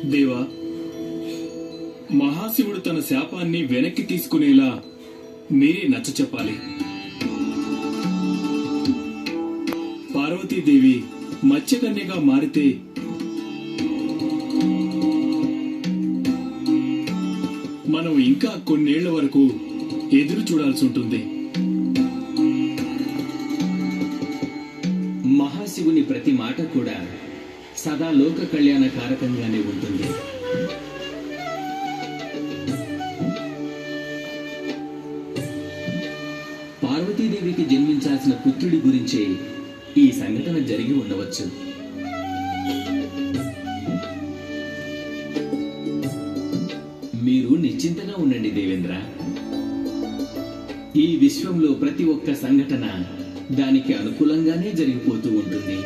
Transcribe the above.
దేవా, మహాశివుడు తన శాపాన్ని వెనక్కి తీసుకునేలా మీరే నచ్చ చెప్పాలి. పార్వతీదేవి మత్స్యకన్యగా మారితే మనం ఇంకా కొన్నేళ్ల వరకు ఎదురు చూడాల్సి ఉంటుంది. మహాశివుని ప్రతి మాట కూడా సదా లోక కళ్యాణ కారకంగానే ఉంటుంది. పార్వతీదేవికి జన్మించాల్సిన పుత్రుడి గురించే ఈ సంఘటన జరిగి ఉండవచ్చు. మీరు నిశ్చింతగా ఉండండి దేవేంద్ర. ఈ విశ్వంలో ప్రతి ఒక్క సంఘటన దానికి అనుకూలంగానే జరిగిపోతూ ఉంటుంది.